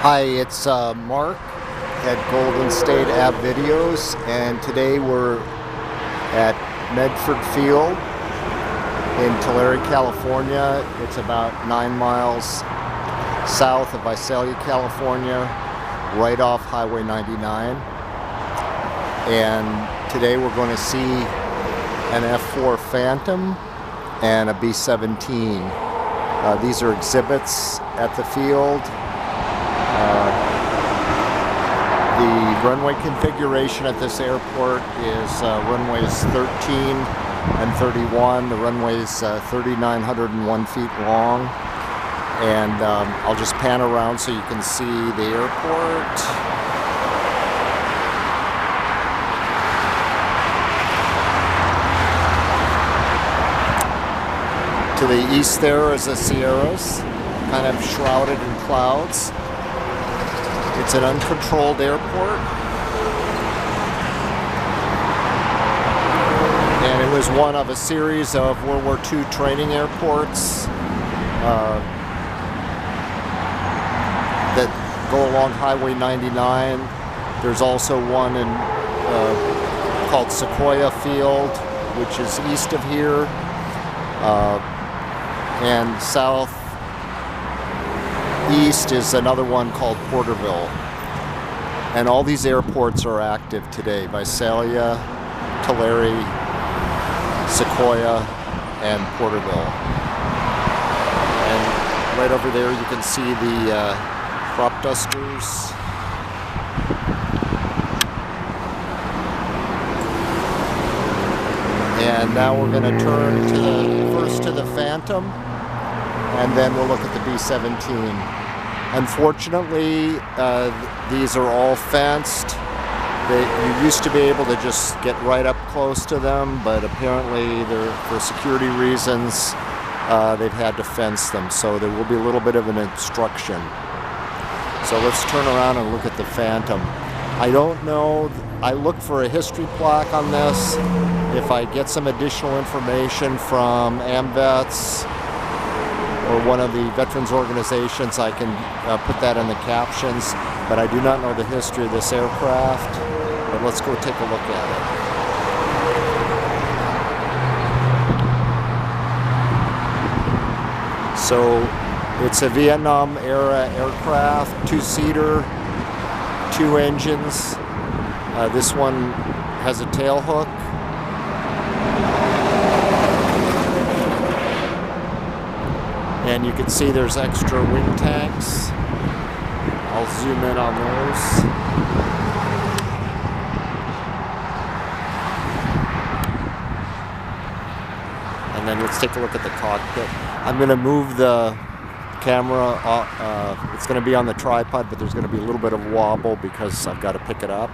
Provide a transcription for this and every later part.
Hi, it's Mark at Golden State Ave Videos, and today we're at Mefford Field in Tulare, California. It's about 9 miles south of Visalia, California, right off Highway 99. And today we're going to see an F4 Phantom and a B-17. These are exhibits at the field. The runway configuration at this airport is runways 13 and 31. The runway is 3,901 feet long. And I'll just pan around so you can see the airport. To the east there is the Sierras, kind of shrouded in clouds. It's an uncontrolled airport, and it was one of a series of World War II training airports that go along Highway 99. There's also one in called Sequoia Field, which is east of here, and south east is another one called Porterville. And all these airports are active today: Visalia, Tulare, Sequoia, and Porterville. And right over there you can see the crop dusters. And now we're going to turn first to the Phantom, and then we'll look at the B-17. Unfortunately, these are all fenced. You used to be able to just get right up close to them, but apparently for security reasons, they've had to fence them. So there will be a little bit of an obstruction. So let's turn around and look at the Phantom. I don't know. I looked for a history plaque on this. If I get some additional information from AMVETS or one of the veterans organizations, I can put that in the captions, but I do not know the history of this aircraft. But let's go take a look at it. So it's a Vietnam era aircraft, two-seater, 2 engines. This one has a tail hook. And you can see there's extra wing tanks. I'll zoom in on those. And then let's take a look at the cockpit. I'm going to move the camera. It's going to be on the tripod, but there's going to be a little bit of wobble because I've got to pick it up.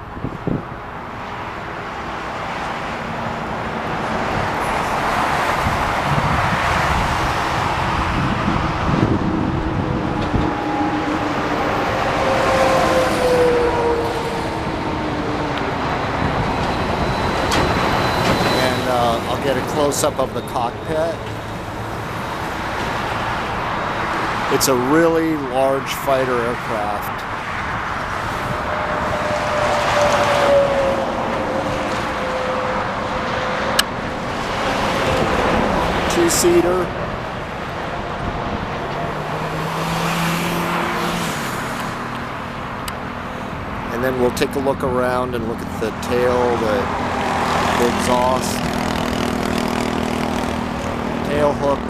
I'll get a close-up of the cockpit. It's a really large fighter aircraft. Two-seater. And then we'll take a look around and look at the tail, the exhaust. Tail hook.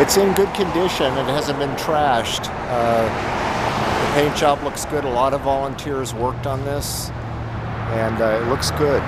It's in good condition. It hasn't been trashed. The paint job looks good. A lot of volunteers worked on this, and it looks good.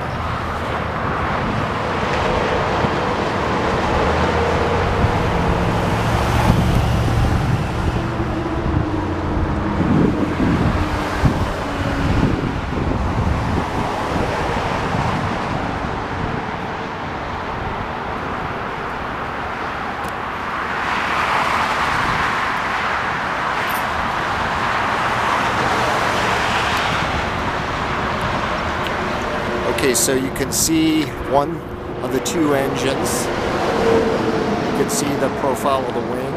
Okay, so you can see one of the 2 engines. You can see the profile of the wing.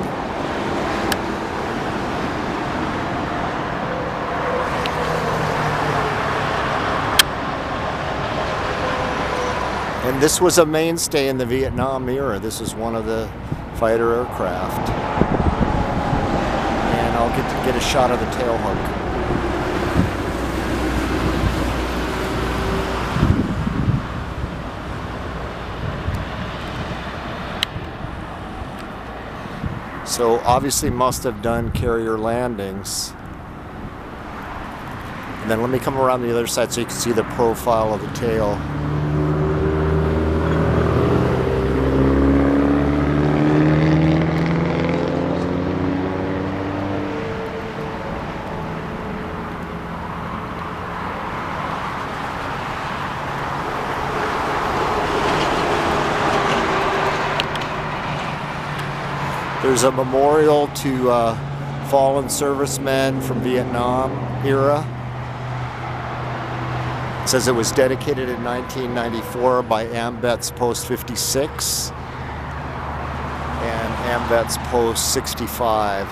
And this was a mainstay in the Vietnam era. This was one of the fighter aircraft. And I'll get a shot of the tail hook. So obviously must have done carrier landings. And then let me come around the other side so you can see the profile of the tail. There's a memorial to fallen servicemen from Vietnam era. It says it was dedicated in 1994 by AMVETS Post 56 and AMVETS Post 65.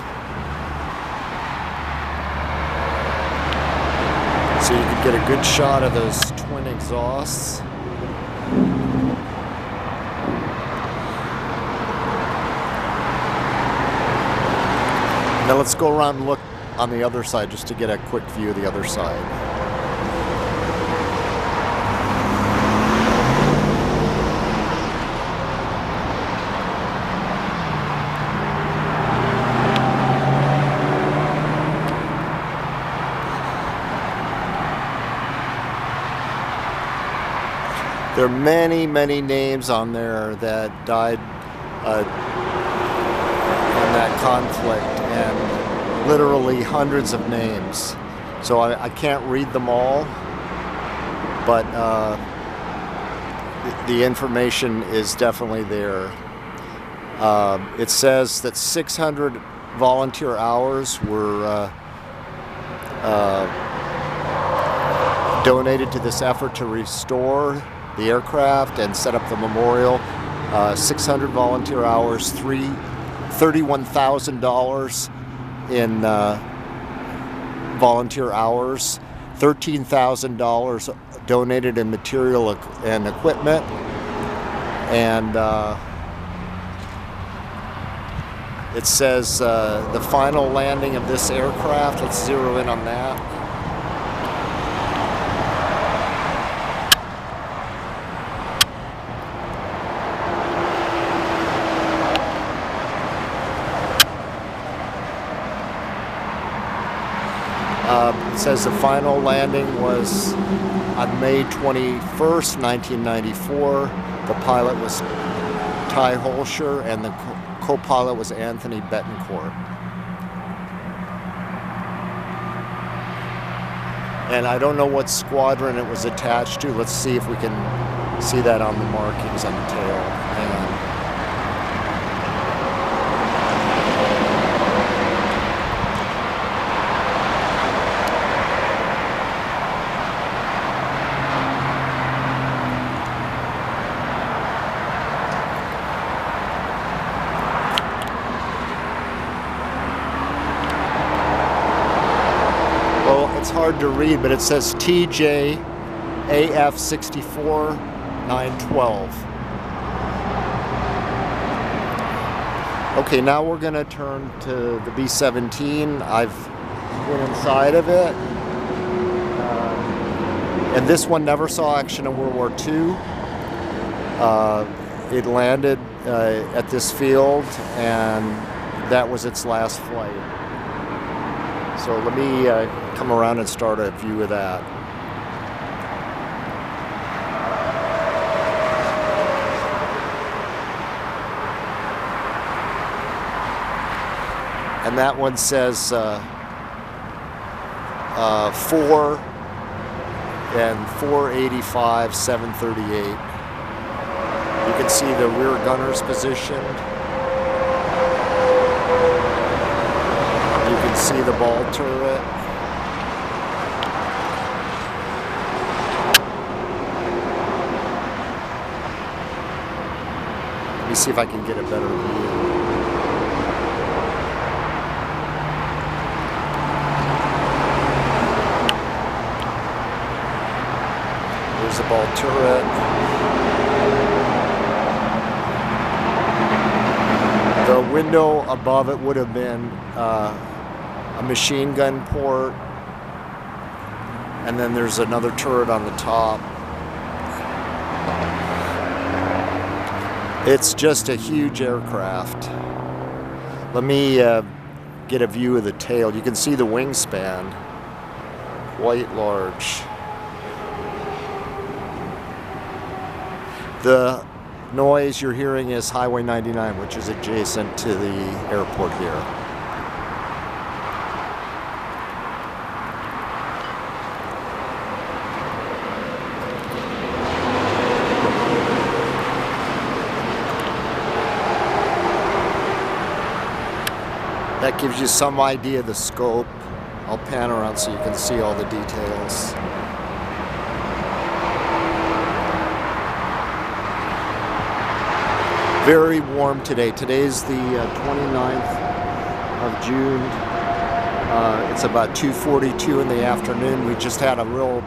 So you can get a good shot of those twin exhausts. Now let's go around and look on the other side just to get a quick view of the other side. There are many, many names on there that died in that conflict, and literally hundreds of names. So I can't read them all, but the information is definitely there. It says that 600 volunteer hours were donated to this effort to restore the aircraft and set up the memorial. 600 volunteer hours, $31,000 in volunteer hours, $13,000 donated in material and equipment, and it says the final landing of this aircraft, let's zero in on that. It says the final landing was on May 21st, 1994. The pilot was Ty Holscher and the co-pilot was Anthony Betancourt. And I don't know what squadron it was attached to. Let's see if we can see that on the markings on the tail. It's hard to read, but it says TJ AF 64 912. Okay, now we're going to turn to the B-17. I've been inside of it. And this one never saw action in World War II. It landed at this field, and that was its last flight. So let me come around and start a view of that. And that one says 4 and 485, 738. You can see the rear gunner's positioned. You can see the ball turret. Let me see if I can get a better view. There's the ball turret. The window above it would have been a machine gun port, and then there's another turret on the top. It's just a huge aircraft. Let me get a view of the tail. You can see the wingspan, quite large. The noise you're hearing is Highway 99, which is adjacent to the airport here. That gives you some idea of the scope. I'll pan around so you can see all the details. Very warm today. Today's the 29th of June. It's about 2:42 in the afternoon. We just had a real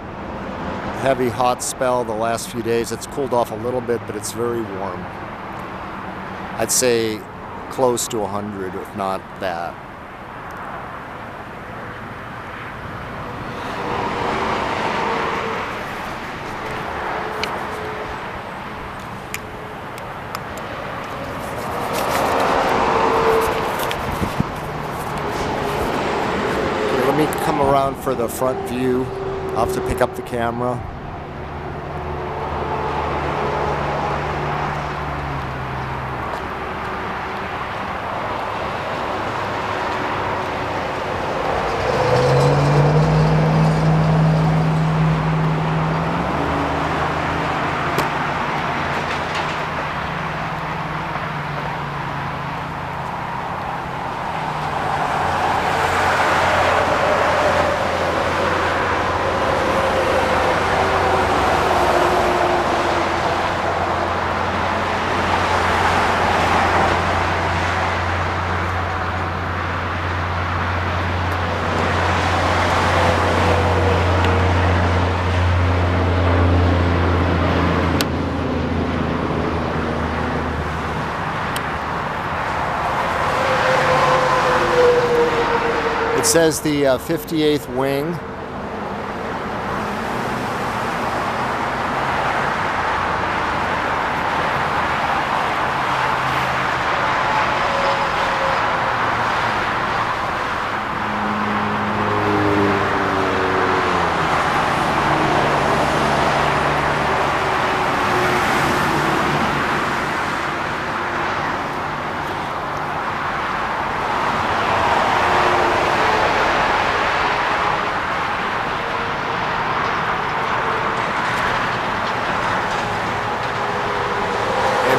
heavy hot spell the last few days. It's cooled off a little bit, but it's very warm. I'd say close to 100, if not that. Let me come around for the front view. I'll have to pick up the camera. It says the 58th wing.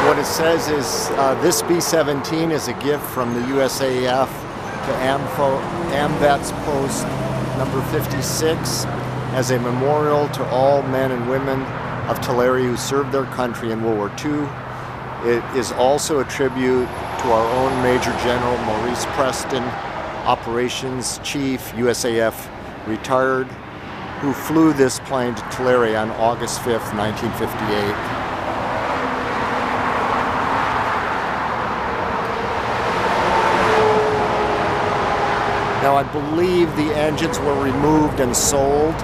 What it says is this B-17 is a gift from the USAF to AMVETS Post number 56 as a memorial to all men and women of Tulare who served their country in World War II. It is also a tribute to our own Major General Maurice Preston, Operations Chief, USAF, retired, who flew this plane to Tulare on August 5th, 1958. Now, I believe the engines were removed and sold,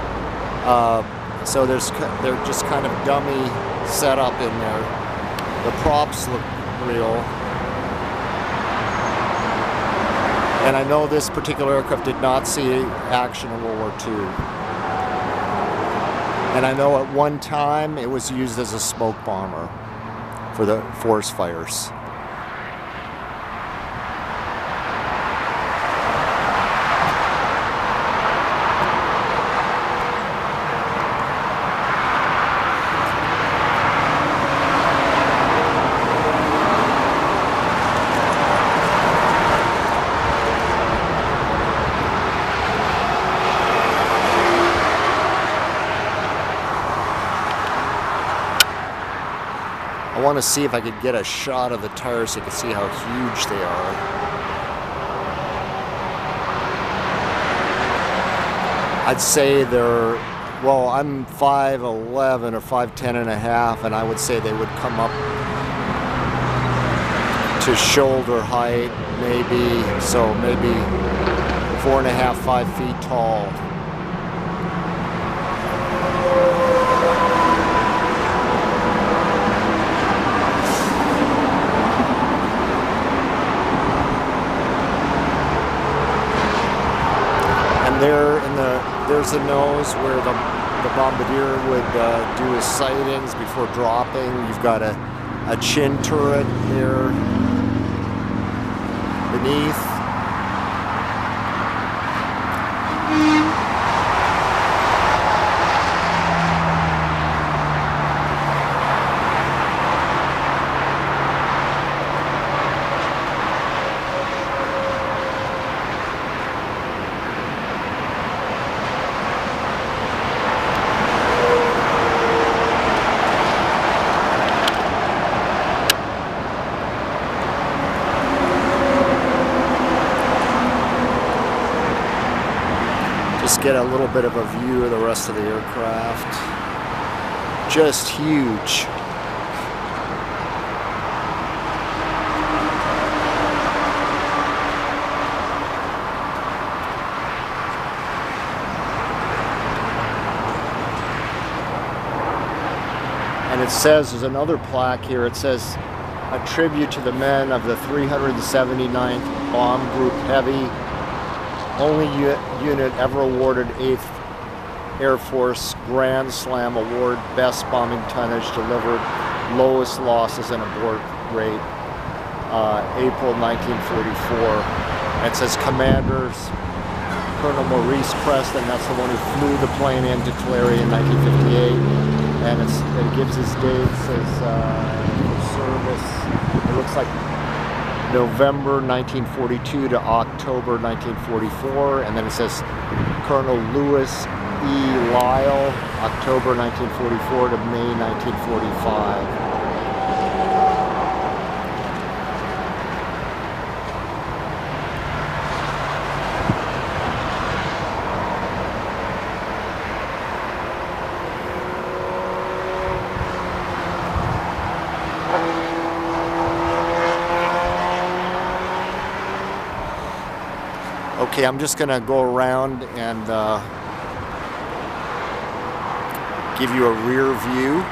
so they're just kind of dummy setup in there. The props look real. And I know this particular aircraft did not see action in World War II. And I know at one time it was used as a smoke bomber for the forest fires. I want to see if I could get a shot of the tires so you can see how huge they are. I'd say they're, well, I'm 5'11" or 5'10" and a half, and I would say they would come up to shoulder height, maybe 4.5, 5 feet tall. And there's the nose where the bombardier would do his sightings before dropping. You've got a chin turret there beneath. Just get a little bit of a view of the rest of the aircraft. Just huge. And it says, there's another plaque here, it says, a tribute to the men of the 379th Bomb Group Heavy, only unit ever awarded 8th Air Force Grand Slam Award, best bombing tonnage delivered, lowest losses and abort rate, April 1944. And it says commanders, Colonel Maurice Preston, that's the one who flew the plane into Tulare in 1958. And it gives his dates as service. It looks like November 1942 to October 1944, and then it says Colonel Lewis E. Lyle, October 1944 to May 1945. Okay, I'm just going to go around and give you a rear view.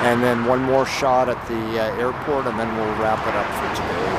And then one more shot at the airport, and then we'll wrap it up for today.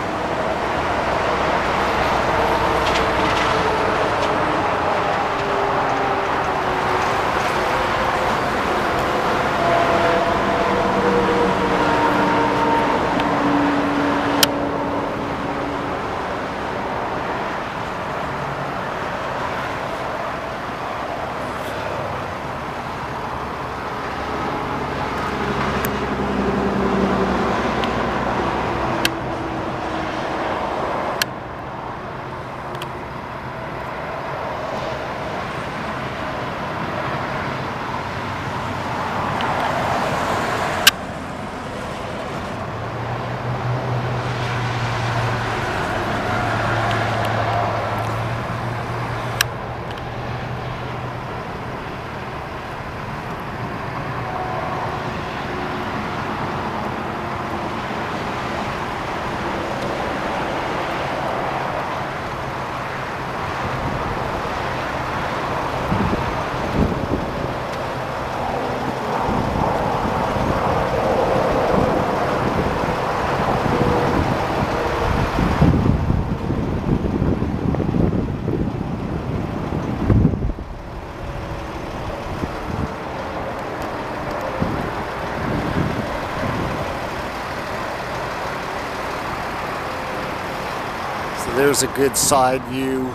There's a good side view,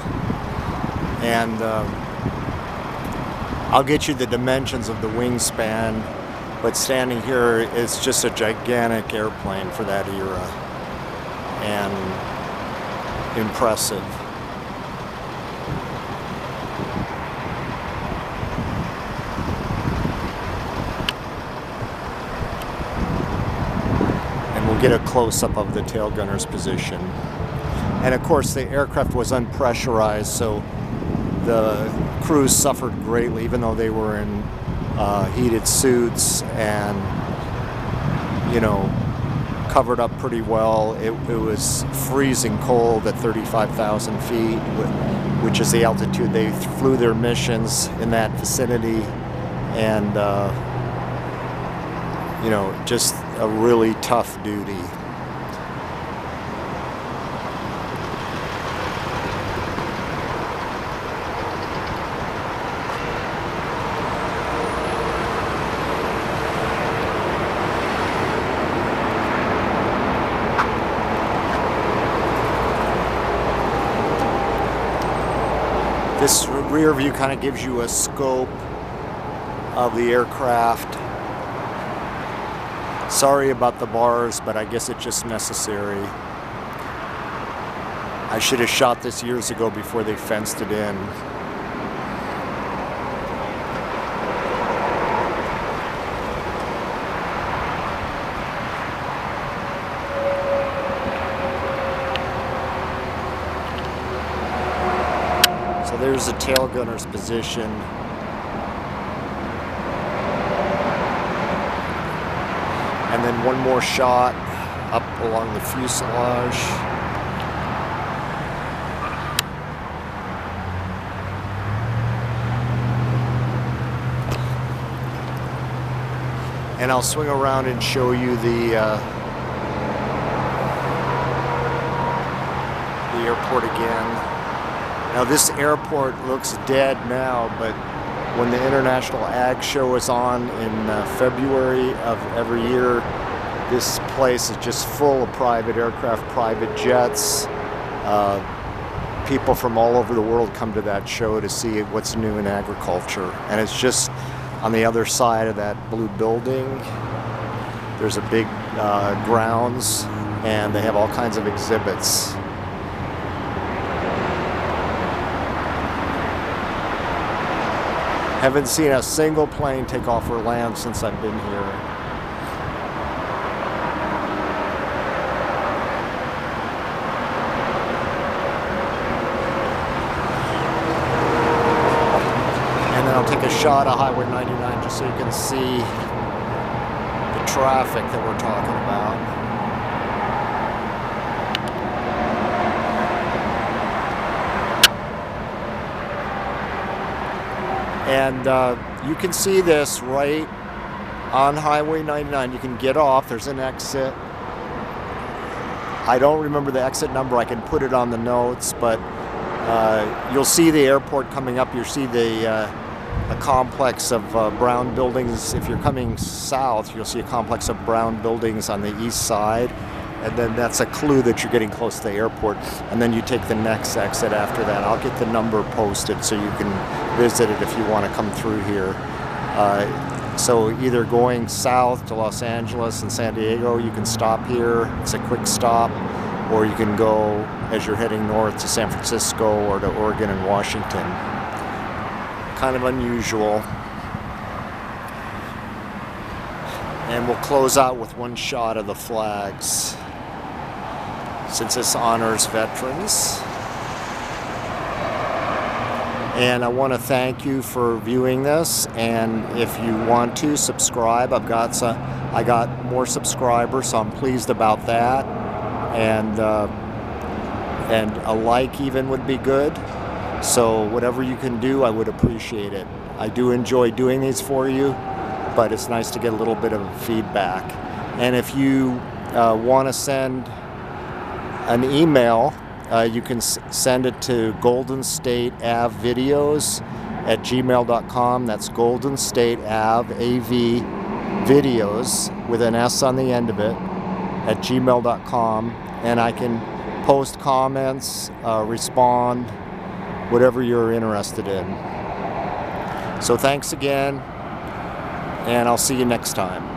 and I'll get you the dimensions of the wingspan, but standing here, it's just a gigantic airplane for that era, and impressive. And we'll get a close-up of the tail gunner's position. And of course, the aircraft was unpressurized, so the crews suffered greatly, even though they were in heated suits and, you know, covered up pretty well. It was freezing cold at 35,000 feet, which is the altitude they flew their missions in that vicinity, and you know, just a really tough duty. This rear view kind of gives you a scope of the aircraft. Sorry about the bars, but I guess it's just necessary. I should have shot this years ago before they fenced it in. So there's the tail gunner's position. And then one more shot up along the fuselage. And I'll swing around and show you the airport again. Now this airport looks dead now, but when the International Ag Show is on in February of every year, this place is just full of private aircraft, private jets. People from all over the world come to that show to see what's new in agriculture. And it's just on the other side of that blue building. There's a big grounds, and they have all kinds of exhibits. Haven't seen a single plane take off or land since I've been here. And then I'll take a shot of Highway 99 just so you can see the traffic that we're talking about. And you can see this right on Highway 99. You can get off. There's an exit. I don't remember the exit number. I can put it on the notes, but you'll see the airport coming up. You'll see a complex of brown buildings. If you're coming south, you'll see a complex of brown buildings on the east side. And then that's a clue that you're getting close to the airport. And then you take the next exit after that. I'll get the number posted so you can visit it if you want to come through here. So either going south to Los Angeles and San Diego, you can stop here. It's a quick stop. Or you can go as you're heading north to San Francisco or to Oregon and Washington. Kind of unusual. And we'll close out with one shot of the flags, since this honors veterans. And I want to thank you for viewing this, and if you want to subscribe, I got more subscribers, so I'm pleased about that. And a like even would be good. So whatever you can do, I would appreciate it. I do enjoy doing these for you, but it's nice to get a little bit of feedback. And if you want to send an email, you can send it to goldenstateavvideos@gmail.com. That's Golden State AV videos with an S on the end of it at gmail.com, and I can post comments, respond, whatever you're interested in. So thanks again, and I'll see you next time.